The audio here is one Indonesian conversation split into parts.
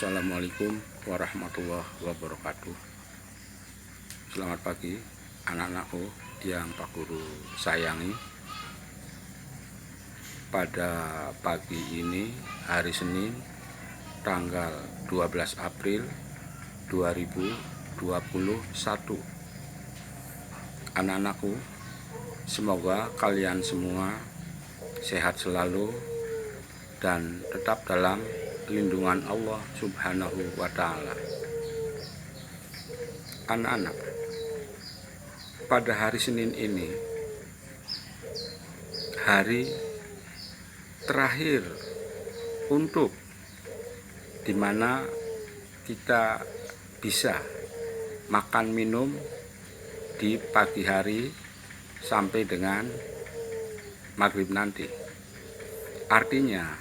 Assalamualaikum warahmatullahi wabarakatuh. Selamat pagi anak-anakku yang Pak Guru sayangi. Pada pagi ini hari Senin tanggal 12 April 2021. Anak-anakku, semoga kalian semua sehat selalu dan tetap dalam lindungan Allah Subhanahu wa Ta'ala. Anak-anak, pada hari Senin ini hari terakhir untuk dimana kita bisa makan minum di pagi hari sampai dengan maghrib nanti. Artinya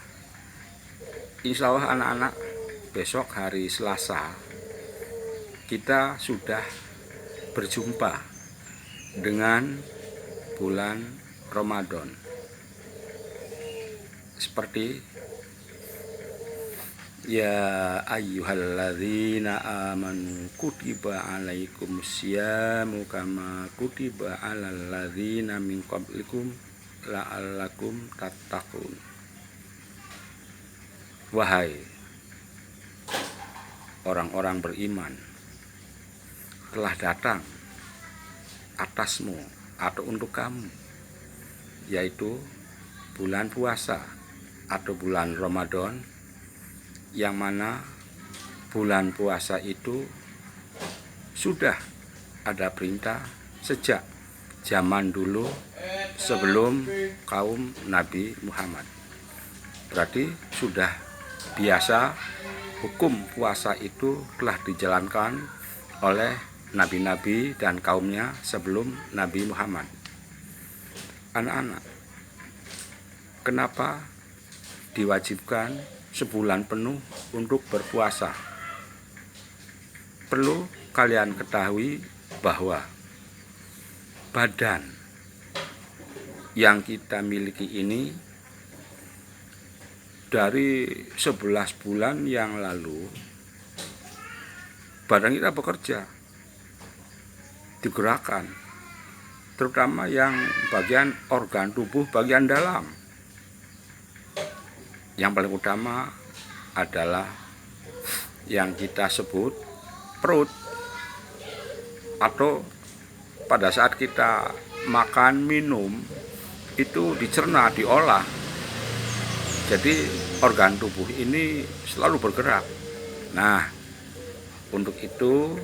insya Allah anak-anak, besok hari Selasa kita sudah berjumpa dengan bulan Ramadan. Seperti ya ayyuhalladzina amanu kutiba alaikumusyamu kama kutiba alal ladzina min qablikum la'allakum tattaqun. Wahai orang-orang beriman, telah datang atasmu atau untuk kamu, yaitu bulan puasa atau bulan Ramadan, yang mana bulan puasa itu sudah ada perintah sejak zaman dulu sebelum kaum Nabi Muhammad. Berarti sudah biasa hukum puasa itu telah dijalankan oleh nabi-nabi dan kaumnya sebelum Nabi Muhammad. Anak-anak, kenapa diwajibkan sebulan penuh untuk berpuasa? Perlu kalian ketahui bahwa badan yang kita miliki ini dari 11 bulan yang lalu badan kita bekerja, digerakkan, terutama yang bagian organ tubuh bagian dalam. Yang paling utama adalah yang kita sebut perut, atau pada saat kita makan minum itu dicerna, diolah. Jadi organ tubuh ini selalu bergerak. Nah, untuk itu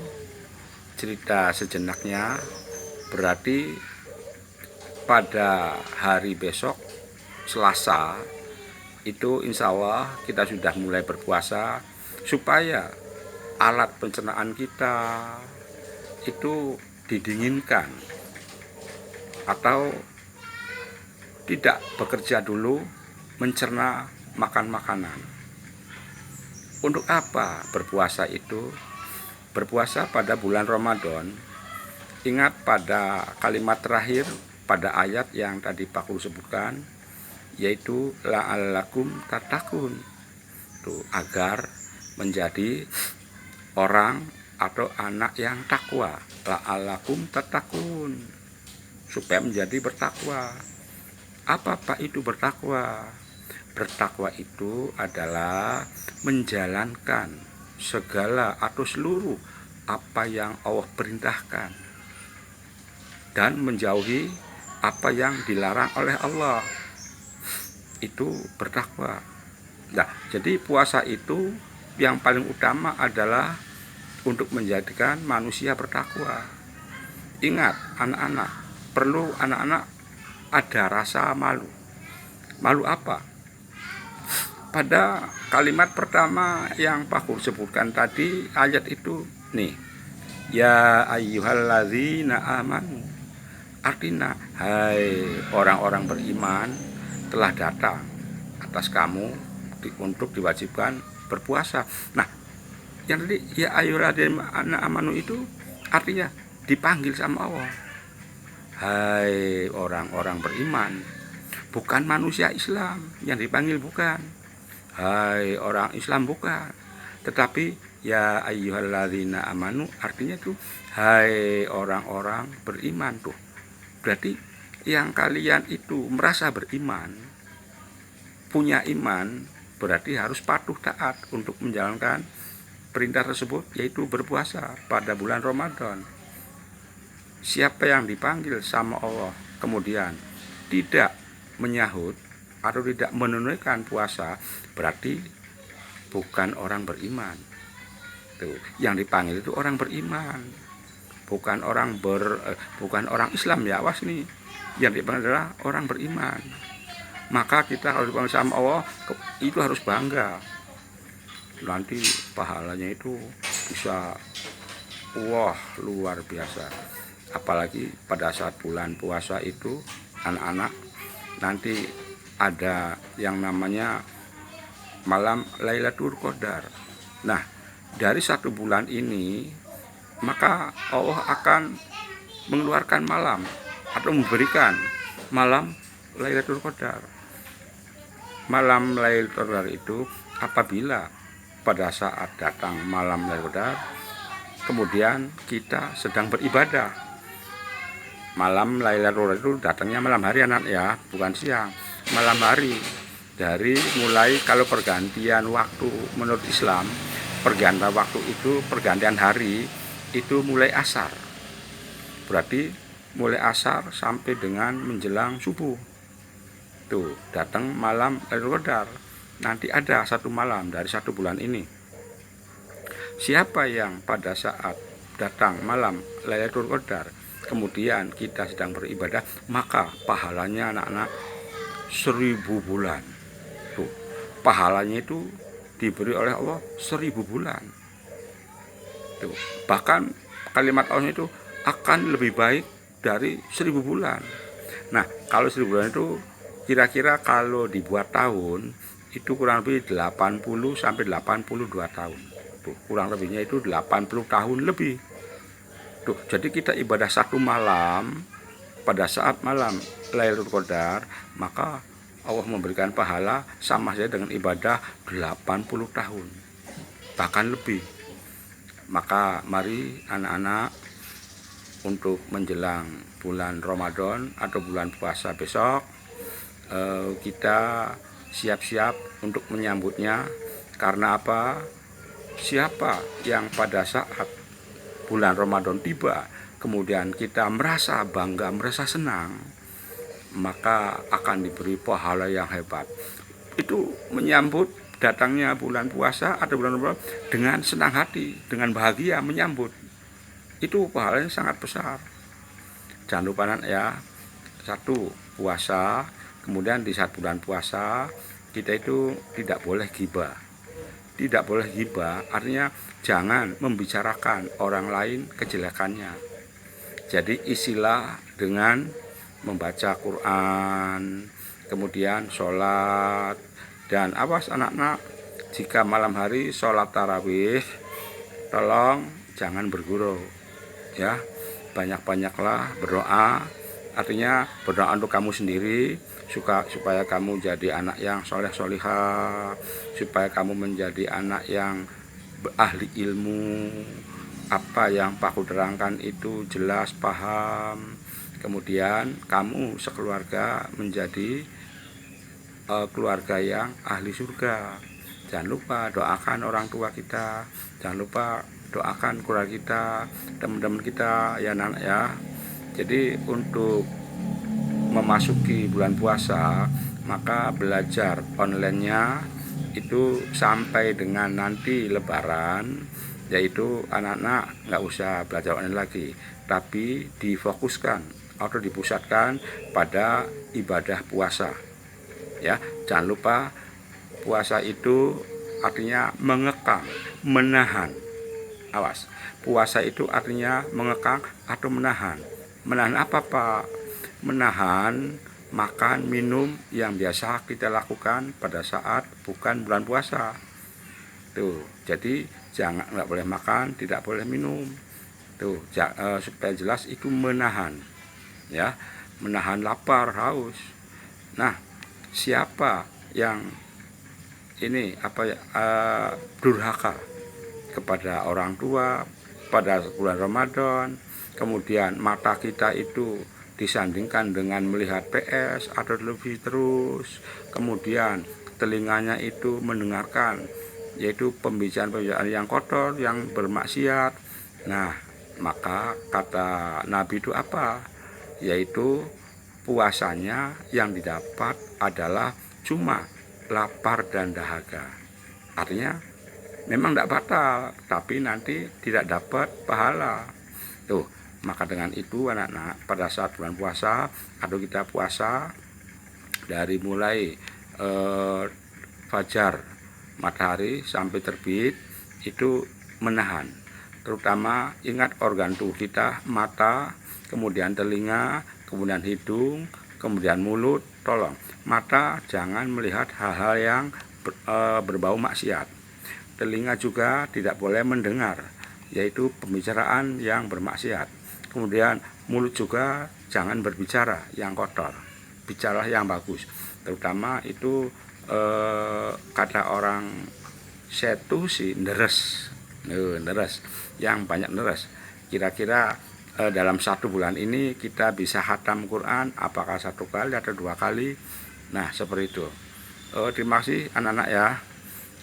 cerita sejenaknya berarti pada hari besok Selasa itu insya Allah kita sudah mulai berpuasa, supaya alat pencernaan kita itu didinginkan atau tidak bekerja dulu mencerna makan makanan. Untuk apa berpuasa itu? Berpuasa pada bulan Ramadan, ingat pada kalimat terakhir pada ayat yang tadi Pak Guru sebutkan, yaitu la'allakum tattaqun, tuh, agar menjadi orang atau anak yang takwa. La'allakum tattaqun, supaya menjadi bertakwa. Apa Pak itu bertakwa? Bertakwa itu adalah menjalankan segala atau seluruh apa yang Allah perintahkan dan menjauhi apa yang dilarang oleh Allah. Itu bertakwa. Nah, jadi puasa itu yang paling utama adalah untuk menjadikan manusia bertakwa. Ingat anak-anak, perlu anak-anak ada rasa malu. Malu apa? Pada kalimat pertama yang Pak Guru sebutkan tadi, ayat itu nih, ya ayyuhalladzina amanu, artinya hai orang-orang beriman, telah datang atas kamu untuk diwajibkan berpuasa. Nah, yang tadi ya ayyuhalladzina amanu itu artinya dipanggil sama Allah, hai orang-orang beriman, bukan manusia Islam yang dipanggil, bukan. Hai orang Islam, bukan. Tetapi ya ayyuhalladzina amanu artinya tuh hai orang-orang beriman tuh. Berarti yang kalian itu merasa beriman, punya iman, berarti harus patuh taat untuk menjalankan perintah tersebut, yaitu berpuasa pada bulan Ramadan. Siapa yang dipanggil sama Allah kemudian tidak menyahut atau tidak menunaikan puasa, berarti bukan orang beriman. Tuh, yang dipanggil itu orang beriman, bukan orang Islam ya, awas nih. Yang dipanggil adalah orang beriman. Maka kita kalau dipanggil sama Allah itu harus bangga. Nanti pahalanya itu bisa wah luar biasa. Apalagi pada saat bulan puasa itu anak-anak nanti ada yang namanya malam Lailatul Qadar. Nah, dari 1 bulan ini maka Allah akan mengeluarkan malam atau memberikan malam Lailatul Qadar. Malam Lailatul Qadar itu apabila pada saat datang malam Lailatul Qadar kemudian kita sedang beribadah. Malam Lailatul Qadar itu datangnya malam hari anak ya, bukan siang, malam hari. Dari mulai kalau pergantian waktu menurut Islam, pergantian waktu itu pergantian hari itu mulai asar. Berarti mulai asar sampai dengan menjelang subuh. Tuh, datang malam Lailatul Qadar. Nanti ada 1 malam dari 1 bulan ini. Siapa yang pada saat datang malam Lailatul Qadar kemudian kita sedang beribadah, maka pahalanya anak-anak 1000 bulan. Tuh, pahalanya itu diberi oleh Allah 1000 bulan. Tuh, bahkan kalimat Allah itu akan lebih baik dari 1000 bulan. Nah, kalau 1000 bulan itu kira-kira kalau dibuat tahun itu kurang lebih 80 sampai 82 tahun. Tuh, kurang lebihnya itu 80 tahun lebih. Tuh, jadi kita ibadah 1 malam pada saat malam Lailatul Qadar, maka Allah memberikan pahala sama saja dengan ibadah 80 tahun. Bahkan lebih. Maka mari anak-anak untuk menjelang bulan Ramadan atau bulan puasa besok kita siap-siap untuk menyambutnya. Karena apa? Siapa yang pada saat bulan Ramadan tiba kemudian kita merasa bangga, merasa senang, maka akan diberi pahala yang hebat. Itu menyambut datangnya bulan puasa atau bulan Ramadan dengan senang hati, dengan bahagia menyambut. Itu pahalanya sangat besar. Jangan lupa ya, 1 puasa, kemudian di saat bulan puasa kita itu tidak boleh ghibah. Tidak boleh ghibah artinya jangan membicarakan orang lain kejelekannya. Jadi isilah dengan membaca Quran, kemudian sholat, dan awas anak-anak, jika malam hari sholat tarawih, tolong jangan bergurau ya, banyak-banyaklah berdoa. Artinya berdoa untuk kamu sendiri supaya kamu jadi anak yang soleh-solihah, supaya kamu menjadi anak yang ahli ilmu, apa yang Pak terangkan itu jelas paham, kemudian kamu sekeluarga menjadi keluarga yang ahli surga. Jangan lupa doakan orang tua kita, jangan lupa doakan keluarga kita, teman-teman kita ya anak ya. Jadi untuk memasuki bulan puasa maka belajar online-nya itu sampai dengan nanti Lebaran, yaitu anak-anak nggak usah belajar online lagi, tapi difokuskan atau dipusatkan pada ibadah puasa ya. Jangan lupa puasa itu artinya mengekang, menahan. Awas, puasa itu artinya mengekang atau menahan. Menahan apa Pak? Menahan makan minum yang biasa kita lakukan pada saat bukan bulan puasa. Tuh, jadi nggak boleh makan, tidak boleh minum. Tuh, supaya jelas itu menahan, ya, menahan lapar, haus. Nah, siapa yang ini durhaka kepada orang tua pada bulan Ramadan. Kemudian mata kita itu disandingkan dengan melihat PS atau televisi terus. Kemudian telinganya itu mendengarkan yaitu pembicaraan-pembicaraan yang kotor, yang bermaksiat. Nah, maka kata Nabi itu apa? Yaitu puasanya yang didapat adalah cuma lapar dan dahaga. Artinya memang tidak batal, tapi nanti tidak dapat pahala. Tuh, maka dengan itu anak-anak, pada saat bulan puasa atau kita puasa dari mulai fajar matahari sampai terbit itu menahan, terutama ingat organ tubuh kita, mata, kemudian telinga, kemudian hidung, kemudian mulut. Tolong mata jangan melihat hal-hal yang berbau maksiat. Telinga juga tidak boleh mendengar yaitu pembicaraan yang bermaksiat. Kemudian mulut juga jangan berbicara yang kotor, bicaralah yang bagus. Terutama itu kata orang setu si deres, yang banyak deres. Kira-kira dalam 1 bulan ini kita bisa khatam Quran apakah 1 kali atau 2 kali. Nah, seperti itu. Terima kasih anak-anak ya.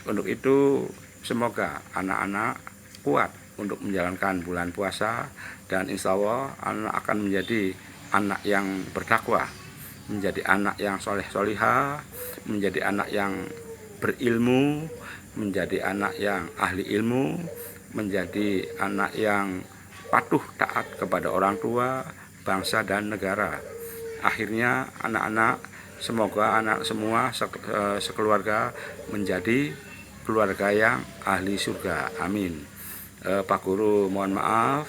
Untuk itu semoga anak-anak kuat untuk menjalankan bulan puasa, dan insya Allah anak akan menjadi anak yang bertakwa, menjadi anak yang soleh-solihah, menjadi anak yang berilmu, menjadi anak yang ahli ilmu, menjadi anak yang patuh taat kepada orang tua, bangsa dan negara. Akhirnya anak-anak, semoga anak semua sekeluarga menjadi keluarga yang ahli surga. Amin. Pak Guru mohon maaf,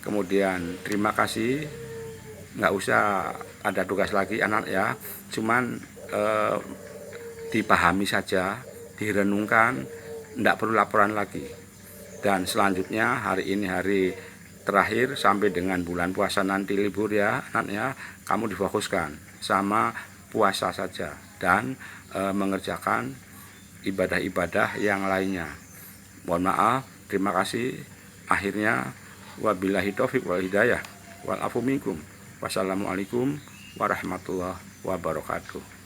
kemudian terima kasih. Nggak usah ada tugas lagi anak ya, cuman dipahami saja, direnungkan, tidak perlu laporan lagi. Dan selanjutnya hari ini hari terakhir sampai dengan bulan puasa nanti libur ya anaknya, kamu difokuskan sama puasa saja dan mengerjakan ibadah-ibadah yang lainnya. Mohon maaf, terima kasih. Akhirnya wabillahi taufiq wal hidayah wal afu minkum. Wassalamualaikum warahmatullahi wabarakatuh.